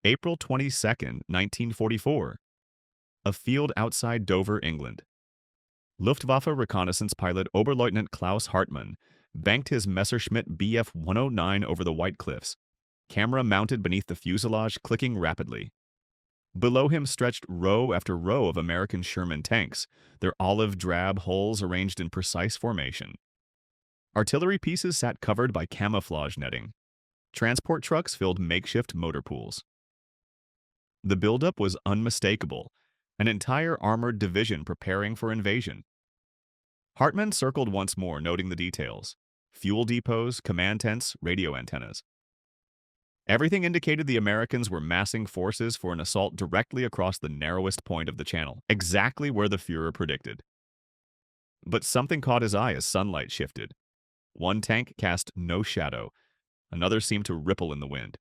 April 22, 1944. A field outside Dover, England. Luftwaffe reconnaissance pilot Oberleutnant Klaus Hartmann banked his Messerschmitt Bf 109 over the White Cliffs, camera mounted beneath the fuselage clicking rapidly. Below him stretched row after row of American Sherman tanks, their olive drab hulls arranged in precise formation. Artillery pieces sat covered by camouflage netting. Transport trucks filled makeshift motor pools. The buildup was unmistakable, an entire armored division preparing for invasion. Hartmann circled once more, noting the details: fuel depots, command tents, radio antennas. Everything indicated the Americans were massing forces for an assault directly across the narrowest point of the channel, exactly where the Führer predicted. But something caught his eye as sunlight shifted. One tank cast no shadow, another seemed to ripple in the wind.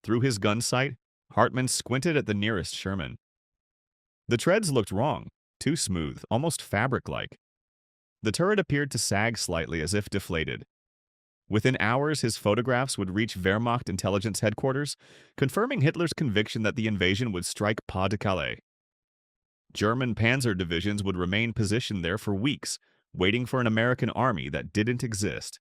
Through his gun sight, Hartmann squinted at the nearest Sherman. The treads looked wrong, too smooth, almost fabric-like. The turret appeared to sag slightly as if deflated. Within hours, his photographs would reach Wehrmacht intelligence headquarters, confirming Hitler's conviction that the invasion would strike Pas de Calais. German panzer divisions would remain positioned there for weeks, waiting for an American army that didn't exist.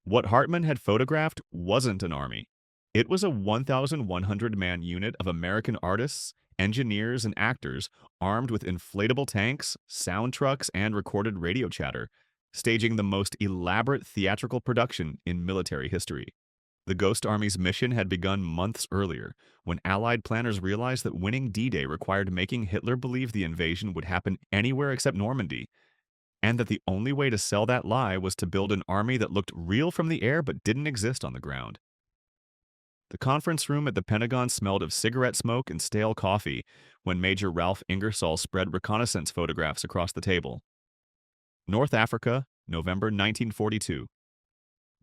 What Hartmann had photographed wasn't an army. It was a 1,100-man unit of American artists, engineers, and actors armed with inflatable tanks, sound trucks, and recorded radio chatter, staging the most elaborate theatrical production in military history. The Ghost Army's mission had begun months earlier, when Allied planners realized that winning D-Day required making Hitler believe the invasion would happen anywhere except Normandy, and that the only way to sell that lie was to build an army that looked real from the air but didn't exist on the ground. The conference room at the Pentagon smelled of cigarette smoke and stale coffee when Major Ralph Ingersoll spread reconnaissance photographs across the table. North Africa, November 1942.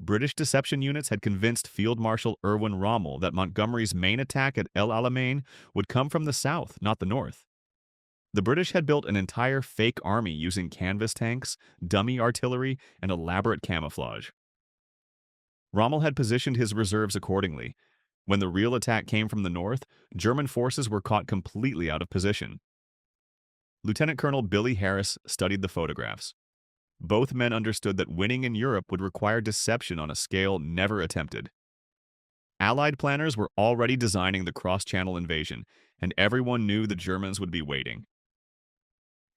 British deception units had convinced Field Marshal Erwin Rommel that Montgomery's main attack at El Alamein would come from the south, not the north. The British had built an entire fake army using canvas tanks, dummy artillery, and elaborate camouflage. Rommel had positioned his reserves accordingly. When the real attack came from the north, German forces were caught completely out of position. Lieutenant Colonel Billy Harris studied the photographs. Both men understood that winning in Europe would require deception on a scale never attempted. Allied planners were already designing the cross-channel invasion, and everyone knew the Germans would be waiting.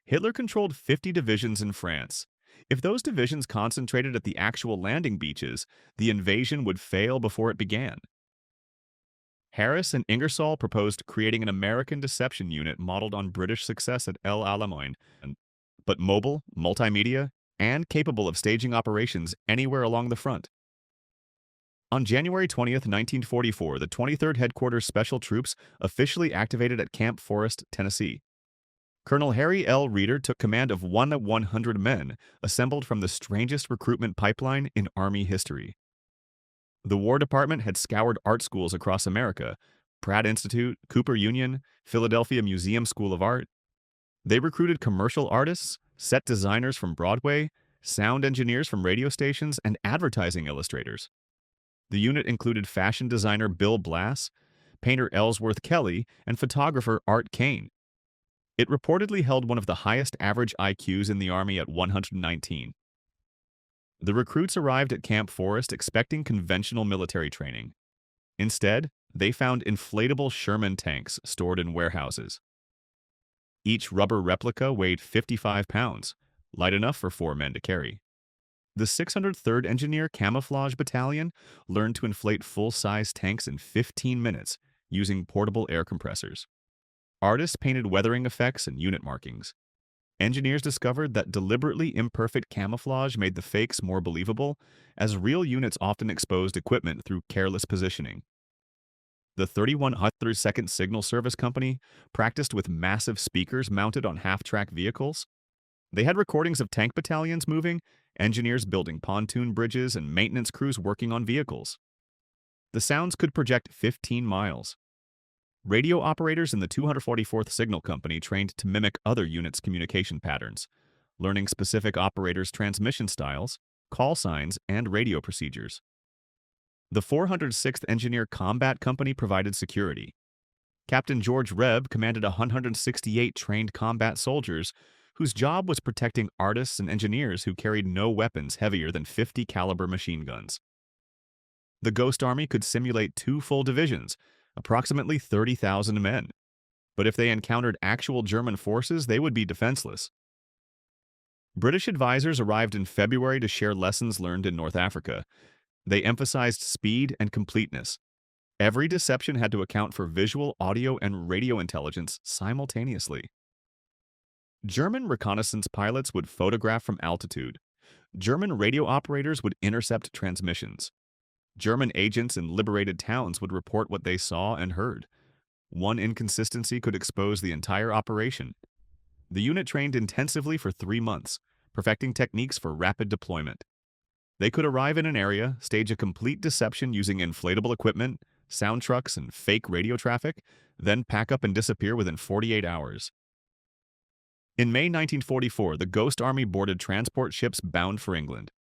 Hitler controlled 50 divisions in France. If those divisions concentrated at the actual landing beaches, the invasion would fail before it began. Harris and Ingersoll proposed creating an American deception unit modeled on British success at El Alamein, but mobile, multimedia, and capable of staging operations anywhere along the front. On January 20, 1944, the 23rd Headquarters Special Troops officially activated at Camp Forest, Tennessee. Colonel Harry L. Reeder took command of 100 men assembled from the strangest recruitment pipeline in Army history. The War Department had scoured art schools across America: Pratt Institute, Cooper Union, Philadelphia Museum School of Art. They recruited commercial artists, set designers from Broadway, sound engineers from radio stations, and advertising illustrators. The unit included fashion designer Bill Blass, painter Ellsworth Kelly, and photographer Art Kane. It reportedly held one of the highest average IQs in the Army at 119. The recruits arrived at Camp Forest expecting conventional military training. Instead, they found inflatable Sherman tanks stored in warehouses. Each rubber replica weighed 55 pounds, light enough for 4 men to carry. The 603rd Engineer Camouflage Battalion learned to inflate full-size tanks in 15 minutes using portable air compressors. Artists painted weathering effects and unit markings. Engineers discovered that deliberately imperfect camouflage made the fakes more believable, as real units often exposed equipment through careless positioning. The 3102nd Signal Service Company practiced with massive speakers mounted on half-track vehicles. They had recordings of tank battalions moving, engineers building pontoon bridges, and maintenance crews working on vehicles. The sounds could project 15 miles. Radio operators in the 244th Signal Company trained to mimic other units' communication patterns, learning specific operators' transmission styles, call signs, and radio procedures. The 406th Engineer Combat Company provided security. Captain George Reb commanded 168 trained combat soldiers whose job was protecting artists and engineers who carried no weapons heavier than 50 caliber machine guns. The Ghost Army could simulate 2 full divisions, approximately 30,000 men. But if they encountered actual German forces, they would be defenseless. British advisors arrived in February to share lessons learned in North Africa. They emphasized speed and completeness. Every deception had to account for visual, audio, and radio intelligence simultaneously. German reconnaissance pilots would photograph from altitude. German radio operators would intercept transmissions. German agents in liberated towns would report what they saw and heard. One inconsistency could expose the entire operation. The unit trained intensively for 3 months, perfecting techniques for rapid deployment. They could arrive in an area, stage a complete deception using inflatable equipment, sound trucks, and fake radio traffic, then pack up and disappear within 48 hours. In May 1944, the Ghost Army boarded transport ships bound for England.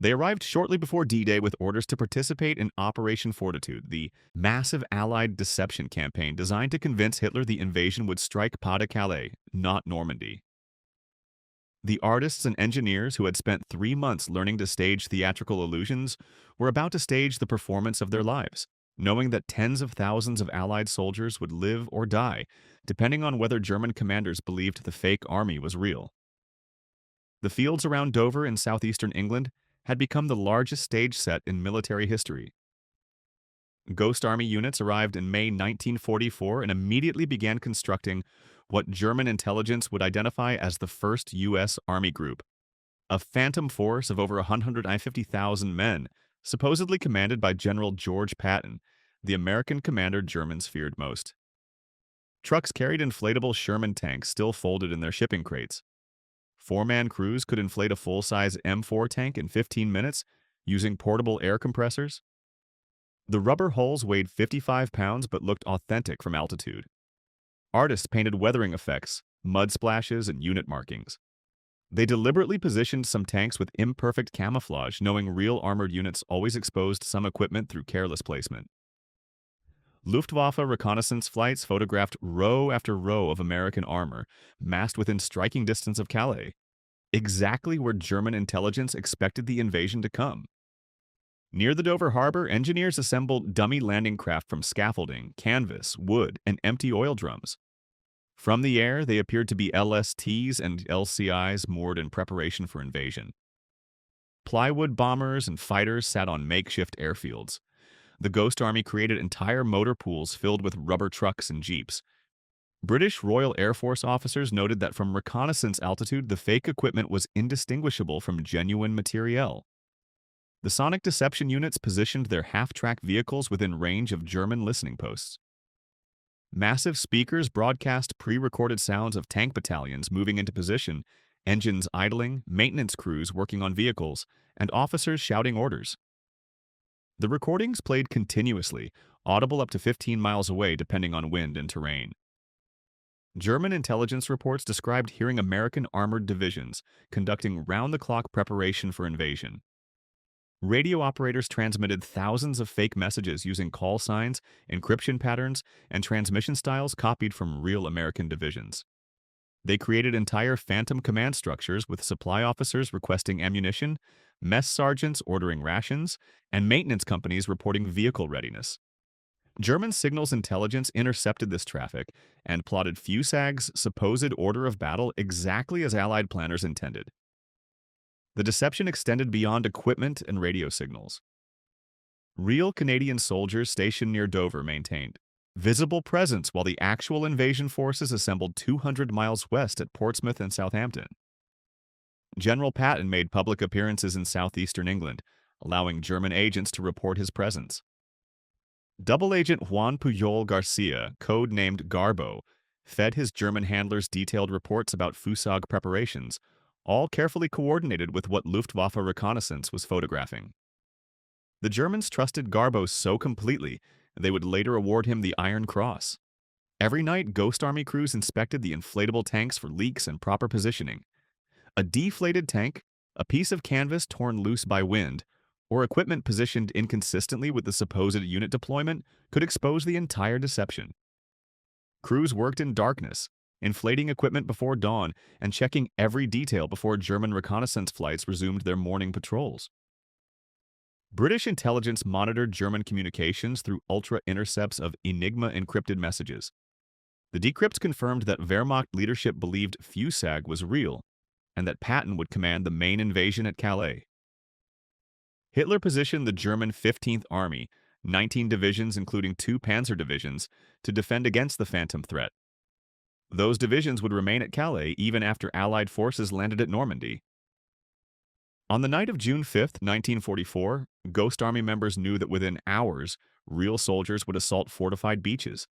They arrived shortly before D-Day with orders to participate in Operation Fortitude, the massive Allied deception campaign designed to convince Hitler the invasion would strike Pas-de-Calais, not Normandy. The artists and engineers who had spent 3 months learning to stage theatrical illusions were about to stage the performance of their lives, knowing that tens of thousands of Allied soldiers would live or die, depending on whether German commanders believed the fake army was real. The fields around Dover in southeastern England had become the largest stage set in military history. Ghost Army units arrived in May 1944 and immediately began constructing what German intelligence would identify as the 1st U.S. Army Group, a phantom force of over 150,000 men, supposedly commanded by General George Patton, the American commander Germans feared most. Trucks carried inflatable Sherman tanks still folded in their shipping crates. 4-man crews could inflate a full-size M4 tank in 15 minutes using portable air compressors. The rubber hulls weighed 55 pounds but looked authentic from altitude. Artists painted weathering effects, mud splashes, and unit markings. They deliberately positioned some tanks with imperfect camouflage, knowing real armored units always exposed some equipment through careless placement. Luftwaffe reconnaissance flights photographed row after row of American armor, massed within striking distance of Calais, exactly where German intelligence expected the invasion to come. Near the Dover harbor, engineers assembled dummy landing craft from scaffolding, canvas, wood, and empty oil drums. From the air, they appeared to be LSTs and LCIs moored in preparation for invasion. Plywood bombers and fighters sat on makeshift airfields. The Ghost Army created entire motor pools filled with rubber trucks and jeeps. British Royal Air Force officers noted that from reconnaissance altitude, the fake equipment was indistinguishable from genuine materiel. The sonic deception units positioned their half-track vehicles within range of German listening posts. Massive speakers broadcast pre-recorded sounds of tank battalions moving into position, engines idling, maintenance crews working on vehicles, and officers shouting orders. The recordings played continuously, audible up to 15 miles away depending on wind and terrain. German intelligence reports described hearing American armored divisions conducting round-the-clock preparation for invasion. Radio operators transmitted thousands of fake messages using call signs, encryption patterns, and transmission styles copied from real American divisions. They created entire phantom command structures with supply officers requesting ammunition, mess sergeants ordering rations, and maintenance companies reporting vehicle readiness. German signals intelligence intercepted this traffic and plotted Fusag's supposed order of battle exactly as Allied planners intended. The deception extended beyond equipment and radio signals. Real Canadian soldiers stationed near Dover maintained visible presence while the actual invasion forces assembled 200 miles west at Portsmouth and Southampton. General Patton made public appearances in southeastern England, allowing German agents to report his presence. Double Agent Juan Pujol Garcia, code-named Garbo, fed his German handlers detailed reports about Fusag preparations, all carefully coordinated with what Luftwaffe reconnaissance was photographing. The Germans trusted Garbo so completely, they would later award him the Iron Cross. Every night, Ghost Army crews inspected the inflatable tanks for leaks and proper positioning. A deflated tank, a piece of canvas torn loose by wind, or equipment positioned inconsistently with the supposed unit deployment could expose the entire deception. Crews worked in darkness, inflating equipment before dawn and checking every detail before German reconnaissance flights resumed their morning patrols. British intelligence monitored German communications through ultra-intercepts of Enigma encrypted messages. The decrypts confirmed that Wehrmacht leadership believed fuselage was real and that Patton would command the main invasion at Calais. Hitler positioned the German 15th Army, 19 divisions including 2 panzer divisions, to defend against the phantom threat. Those divisions would remain at Calais even after Allied forces landed at Normandy. On the night of June 5, 1944, Ghost Army members knew that within hours, real soldiers would assault fortified beaches.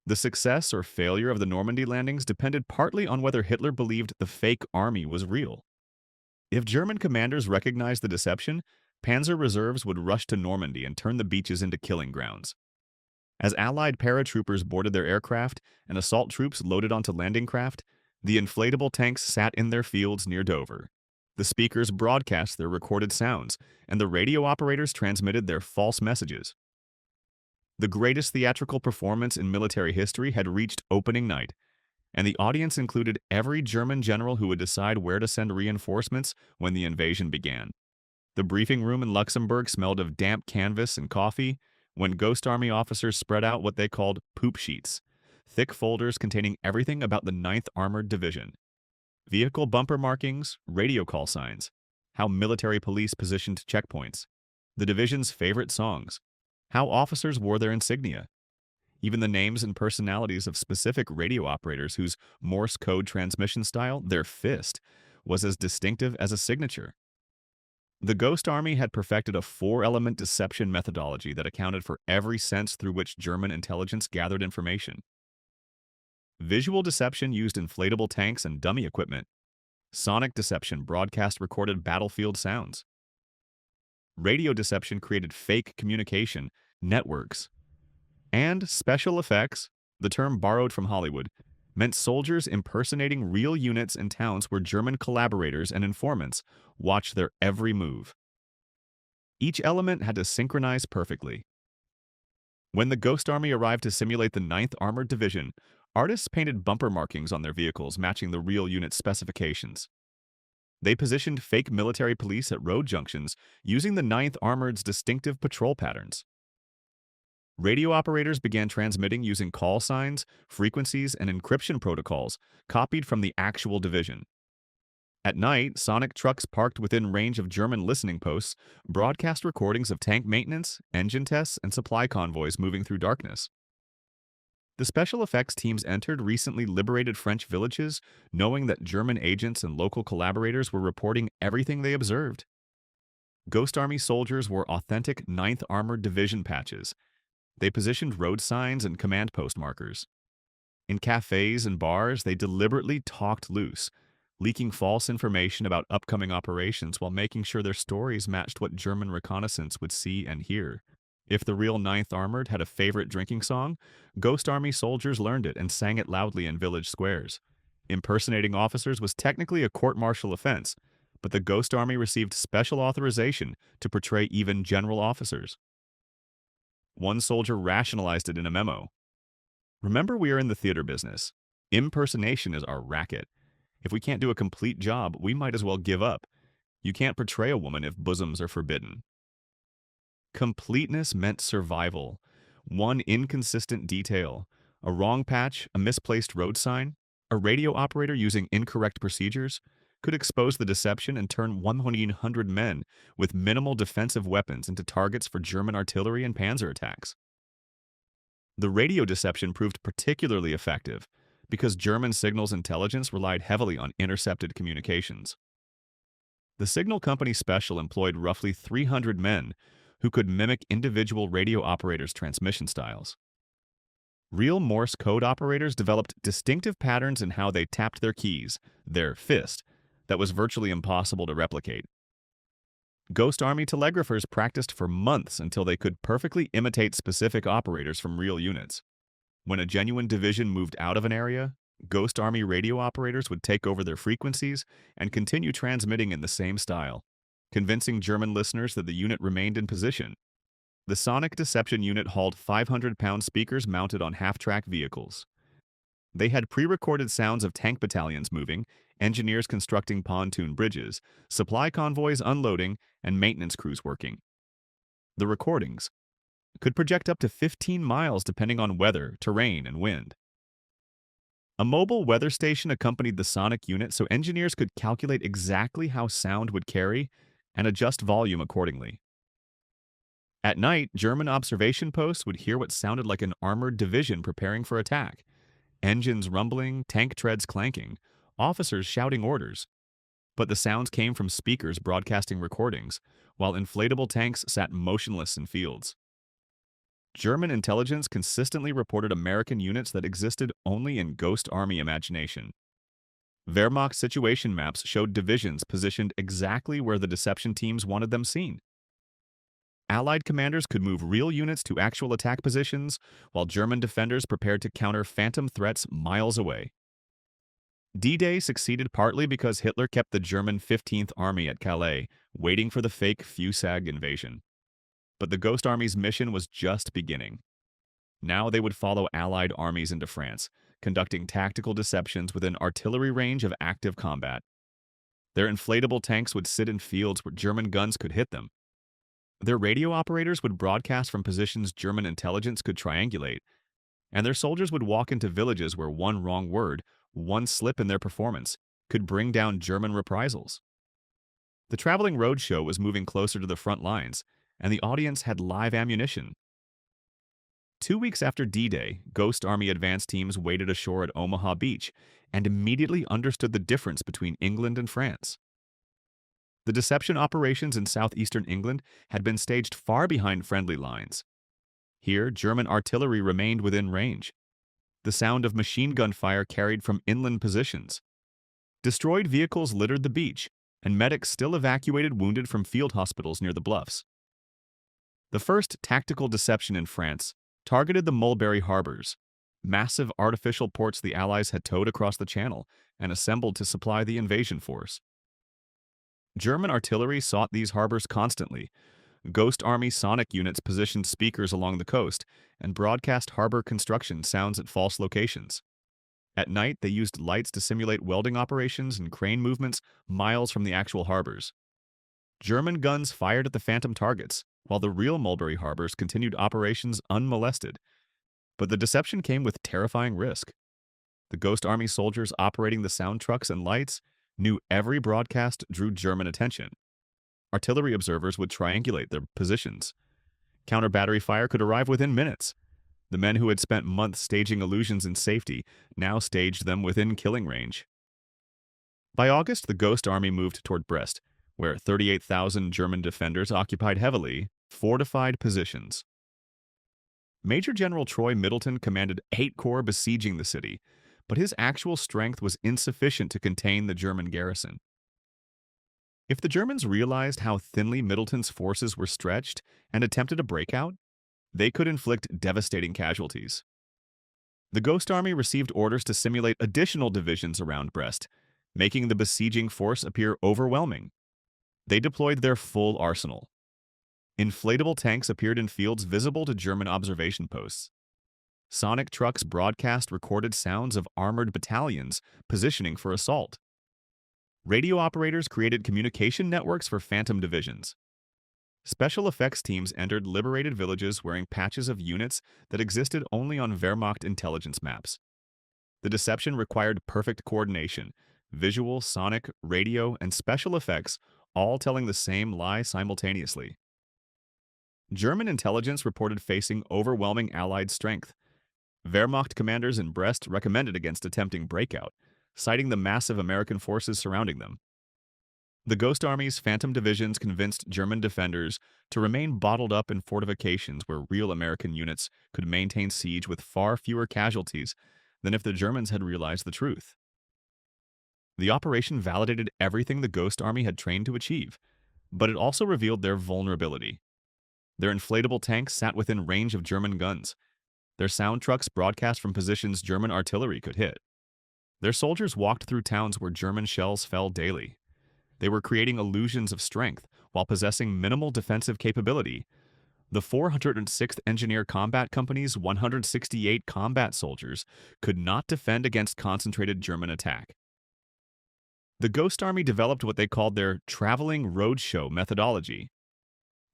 The success or failure of the Normandy landings depended partly on whether Hitler believed the fake army was real. If German commanders recognized the deception, panzer reserves would rush to Normandy and turn the beaches into killing grounds. As Allied paratroopers boarded their aircraft and assault troops loaded onto landing craft, the inflatable tanks sat in their fields near Dover. The speakers broadcast their recorded sounds, and the radio operators transmitted their false messages. The greatest theatrical performance in military history had reached opening night, and the audience included every German general who would decide where to send reinforcements when the invasion began. The briefing room in Luxembourg smelled of damp canvas and coffee when Ghost Army officers spread out what they called poop sheets, thick folders containing everything about the 9th Armored Division. Vehicle bumper markings, radio call signs, how military police positioned checkpoints, the division's favorite songs, how officers wore their insignia, even the names and personalities of specific radio operators whose Morse code transmission style, their fist, was as distinctive as a signature. The Ghost Army had perfected a 4-element deception methodology that accounted for every sense through which German intelligence gathered information. Visual deception used inflatable tanks and dummy equipment. Sonic deception broadcast recorded battlefield sounds. Radio deception created fake communication networks. And special effects, the term borrowed from Hollywood, meant soldiers impersonating real units in towns where German collaborators and informants watched their every move. Each element had to synchronize perfectly. When the Ghost Army arrived to simulate the 9th Armored Division, artists painted bumper markings on their vehicles matching the real unit's specifications. They positioned fake military police at road junctions using the 9th Armored's distinctive patrol patterns. Radio operators began transmitting using call signs, frequencies, and encryption protocols copied from the actual division. At night, sonic trucks parked within range of German listening posts broadcast recordings of tank maintenance, engine tests, and supply convoys moving through darkness. The special effects teams entered recently liberated French villages, knowing that German agents and local collaborators were reporting everything they observed. Ghost Army soldiers wore authentic 9th Armored Division patches. They positioned road signs and command post markers. In cafes and bars, they deliberately talked loose, leaking false information about upcoming operations while making sure their stories matched what German reconnaissance would see and hear. If the real 9th Armored had a favorite drinking song, Ghost Army soldiers learned it and sang it loudly in village squares. Impersonating officers was technically a court-martial offense, but the Ghost Army received special authorization to portray even general officers. One soldier rationalized it in a memo. "Remember, we are in the theater business. Impersonation is our racket. If we can't do a complete job, we might as well give up. You can't portray a woman if bosoms are forbidden." Completeness meant survival. One inconsistent detail, a wrong patch, a misplaced road sign, a radio operator using incorrect procedures, could expose the deception and turn 100 men with minimal defensive weapons into targets for German artillery and panzer attacks. The radio deception proved particularly effective because German signals intelligence relied heavily on intercepted communications. The signal company special employed roughly 300 men who could mimic individual radio operators' transmission styles. Real Morse code operators developed distinctive patterns in how they tapped their keys, their fist, that was virtually impossible to replicate. Ghost Army telegraphers practiced for months until they could perfectly imitate specific operators from real units. When a genuine division moved out of an area, Ghost Army radio operators would take over their frequencies and continue transmitting in the same style. convincing German listeners that the unit remained in position. The sonic deception unit hauled 500-pound speakers mounted on half-track vehicles. They had pre-recorded sounds of tank battalions moving, engineers constructing pontoon bridges, supply convoys unloading, and maintenance crews working. The recordings could project up to 15 miles depending on weather, terrain, and wind. A mobile weather station accompanied the sonic unit so engineers could calculate exactly how sound would carry and adjust volume accordingly. At night, German observation posts would hear what sounded like an armored division preparing for attack. Engines rumbling, tank treads clanking, officers shouting orders. But the sounds came from speakers broadcasting recordings, while inflatable tanks sat motionless in fields. German intelligence consistently reported American units that existed only in Ghost Army imagination. Wehrmacht situation maps showed divisions positioned exactly where the deception teams wanted them seen. Allied commanders could move real units to actual attack positions, while German defenders prepared to counter phantom threats miles away. D-Day succeeded partly because Hitler kept the German 15th Army at Calais, waiting for the fake fuselage invasion. But the Ghost Army's mission was just beginning. Now they would follow Allied armies into France, conducting tactical deceptions within artillery range of active combat. Their inflatable tanks would sit in fields where German guns could hit them. Their radio operators would broadcast from positions German intelligence could triangulate, and their soldiers would walk into villages where one wrong word, one slip in their performance, could bring down German reprisals. The traveling roadshow was moving closer to the front lines, and the audience had live ammunition. 2 weeks after D-Day, Ghost Army advance teams waded ashore at Omaha Beach and immediately understood the difference between England and France. The deception operations in southeastern England had been staged far behind friendly lines. Here, German artillery remained within range. The sound of machine gun fire carried from inland positions. Destroyed vehicles littered the beach, and medics still evacuated wounded from field hospitals near the bluffs. The first tactical deception in France targeted the Mulberry harbors, massive artificial ports the Allies had towed across the Channel and assembled to supply the invasion force. German artillery sought these harbors constantly. Ghost Army sonic units positioned speakers along the coast and broadcast harbor construction sounds at false locations. At night, they used lights to simulate welding operations and crane movements miles from the actual harbors. German guns fired at the phantom targets, while the real Mulberry harbors continued operations unmolested. But the deception came with terrifying risk. The Ghost Army soldiers operating the sound trucks and lights knew every broadcast drew German attention. Artillery observers would triangulate their positions. Counter-battery fire could arrive within minutes. The men who had spent months staging illusions in safety now staged them within killing range. By August, the Ghost Army moved toward Brest, where 38,000 German defenders occupied heavily fortified positions. Major General Troy Middleton commanded 8 corps besieging the city, but his actual strength was insufficient to contain the German garrison. If the Germans realized how thinly Middleton's forces were stretched and attempted a breakout, they could inflict devastating casualties. The Ghost Army received orders to simulate additional divisions around Brest, making the besieging force appear overwhelming. They deployed their full arsenal. Inflatable tanks appeared in fields visible to German observation posts. Sonic trucks broadcast recorded sounds of armored battalions positioning for assault. Radio operators created communication networks for phantom divisions. Special effects teams entered liberated villages wearing patches of units that existed only on Wehrmacht intelligence maps. The deception required perfect coordination, visual, sonic, radio, and special effects all telling the same lie simultaneously. German intelligence reported facing overwhelming Allied strength. Wehrmacht commanders in Brest recommended against attempting breakout, citing the massive American forces surrounding them. The Ghost Army's phantom divisions convinced German defenders to remain bottled up in fortifications where real American units could maintain siege with far fewer casualties than if the Germans had realized the truth. The operation validated everything the Ghost Army had trained to achieve, but it also revealed their vulnerability. Their inflatable tanks sat within range of German guns. Their sound trucks broadcast from positions German artillery could hit. Their soldiers walked through towns where German shells fell daily. They were creating illusions of strength while possessing minimal defensive capability. The 406th Engineer Combat Company's 168 combat soldiers could not defend against concentrated German attack. The Ghost Army developed what they called their traveling roadshow methodology.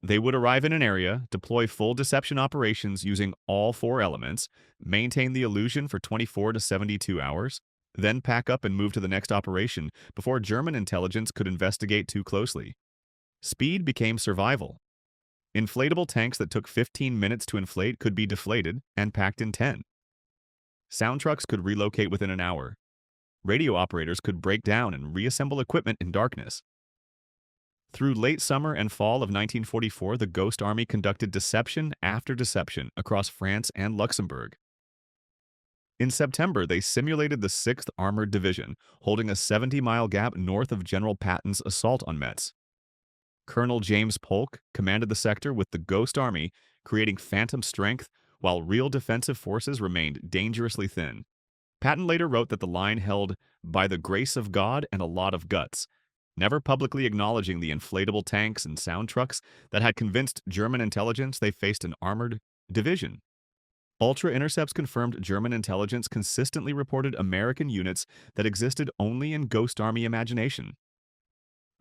They would arrive in an area, deploy full deception operations using all four elements, maintain the illusion for 24 to 72 hours, then pack up and move to the next operation before German intelligence could investigate too closely. Speed became survival. Inflatable tanks that took 15 minutes to inflate could be deflated and packed in 10. Sound trucks could relocate within an hour. Radio operators could break down and reassemble equipment in darkness. Through late summer and fall of 1944, the Ghost Army conducted deception after deception across France and Luxembourg. In September, they simulated the 6th Armored Division, holding a 70-mile gap north of General Patton's assault on Metz. Colonel James Polk commanded the sector with the Ghost Army, creating phantom strength while real defensive forces remained dangerously thin. Patton later wrote that the line held by the grace of God and a lot of guts, never publicly acknowledging the inflatable tanks and sound trucks that had convinced German intelligence they faced an armored division. Ultra intercepts confirmed German intelligence consistently reported American units that existed only in Ghost Army imagination.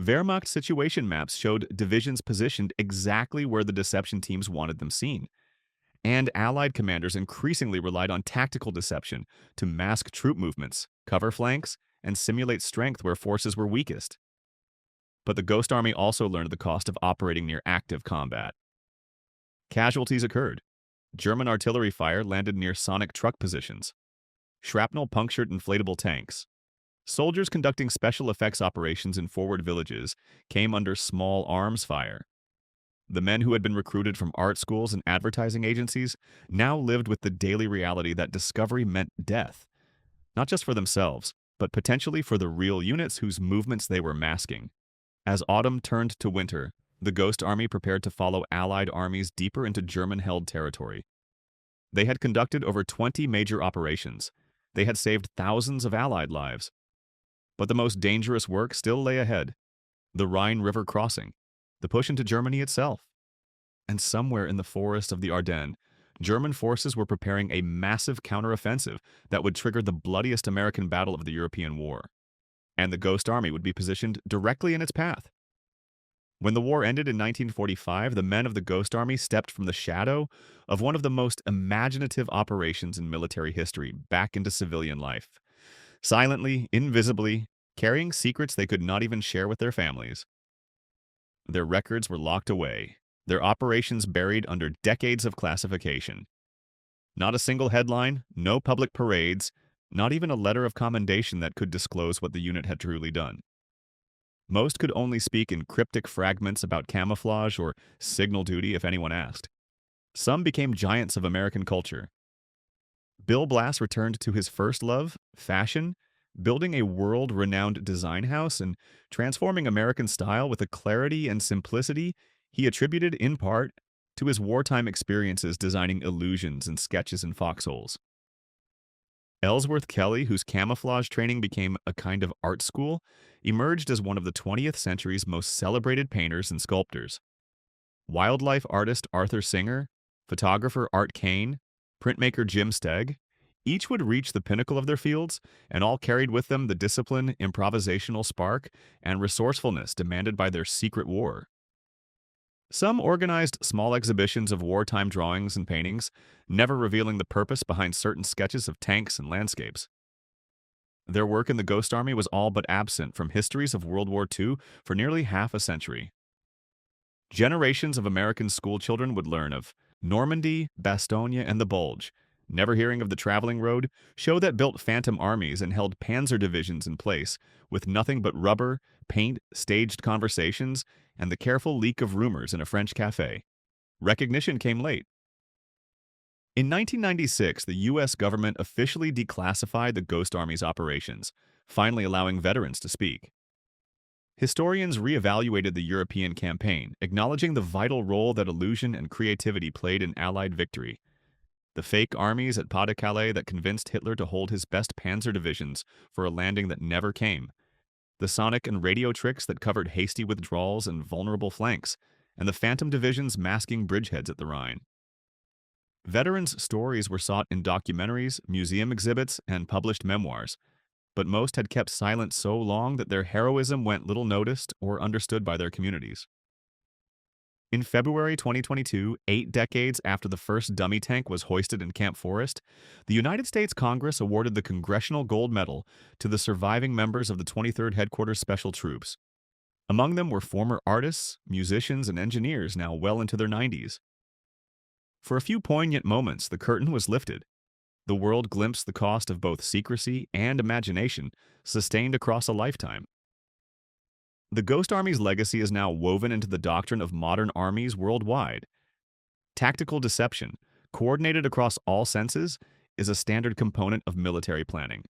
Wehrmacht situation maps showed divisions positioned exactly where the deception teams wanted them seen, and Allied commanders increasingly relied on tactical deception to mask troop movements, cover flanks, and simulate strength where forces were weakest. But the Ghost Army also learned the cost of operating near active combat. Casualties occurred. German artillery fire landed near sonic truck positions. Shrapnel punctured inflatable tanks. Soldiers conducting special effects operations in forward villages came under small arms fire. The men who had been recruited from art schools and advertising agencies now lived with the daily reality that discovery meant death, not just for themselves, but potentially for the real units whose movements they were masking. As autumn turned to winter, the Ghost Army prepared to follow Allied armies deeper into German-held territory. They had conducted over 20 major operations. They had saved thousands of Allied lives. But the most dangerous work still lay ahead: the Rhine River crossing, the push into Germany itself. And somewhere in the forest of the Ardennes, German forces were preparing a massive counteroffensive that would trigger the bloodiest American battle of the European War. And the Ghost Army would be positioned directly in its path. When the war ended in 1945, the men of the Ghost Army stepped from the shadow of one of the most imaginative operations in military history back into civilian life, silently, invisibly, carrying secrets they could not even share with their families. Their records were locked away, their operations buried under decades of classification. Not a single headline, no public parades, not even a letter of commendation that could disclose what the unit had truly done. Most could only speak in cryptic fragments about camouflage or signal duty if anyone asked. Some became giants of American culture. Bill Blass returned to his first love, fashion, building a world-renowned design house and transforming American style with a clarity and simplicity he attributed in part to his wartime experiences designing illusions and sketches in foxholes. Ellsworth Kelly, whose camouflage training became a kind of art school, emerged as one of the 20th century's most celebrated painters and sculptors. Wildlife artist Arthur Singer, photographer Art Kane, printmaker Jim Stegg, each would reach the pinnacle of their fields, and all carried with them the discipline, improvisational spark, and resourcefulness demanded by their secret war. Some organized small exhibitions of wartime drawings and paintings, never revealing the purpose behind certain sketches of tanks and landscapes. Their work in the Ghost Army was all but absent from histories of World War II for nearly half a century. Generations of American schoolchildren would learn of Normandy, Bastogne, and the Bulge, never hearing of the traveling road, show that built phantom armies and held panzer divisions in place, with nothing but rubber, paint, staged conversations, and the careful leak of rumors in a French cafe. Recognition came late. In 1996, the U.S. government officially declassified the Ghost Army's operations, finally allowing veterans to speak. Historians reevaluated the European campaign, acknowledging the vital role that illusion and creativity played in Allied victory. The fake armies at Pas-de-Calais that convinced Hitler to hold his best panzer divisions for a landing that never came. the sonic and radio tricks that covered hasty withdrawals and vulnerable flanks, and the phantom divisions masking bridgeheads at the Rhine. Veterans' stories were sought in documentaries, museum exhibits, and published memoirs, but most had kept silent so long that their heroism went little noticed or understood by their communities. In February 2022, 8 decades after the first dummy tank was hoisted in Camp Forest, the United States Congress awarded the Congressional Gold Medal to the surviving members of the 23rd Headquarters Special Troops. Among them were former artists, musicians, and engineers now well into their 90s. For a few poignant moments, the curtain was lifted. The world glimpsed the cost of both secrecy and imagination, sustained across a lifetime. The Ghost Army's legacy is now woven into the doctrine of modern armies worldwide. Tactical deception, coordinated across all senses, is a standard component of military planning.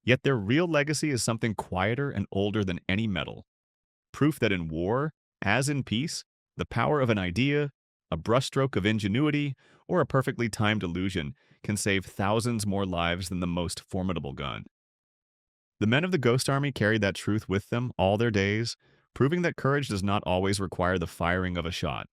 Yet their real legacy is something quieter and older than any medal. Proof that in war, as in peace, the power of an idea, a brushstroke of ingenuity, or a perfectly timed illusion can save thousands more lives than the most formidable gun. The men of the Ghost Army carried that truth with them all their days, proving that courage does not always require the firing of a shot.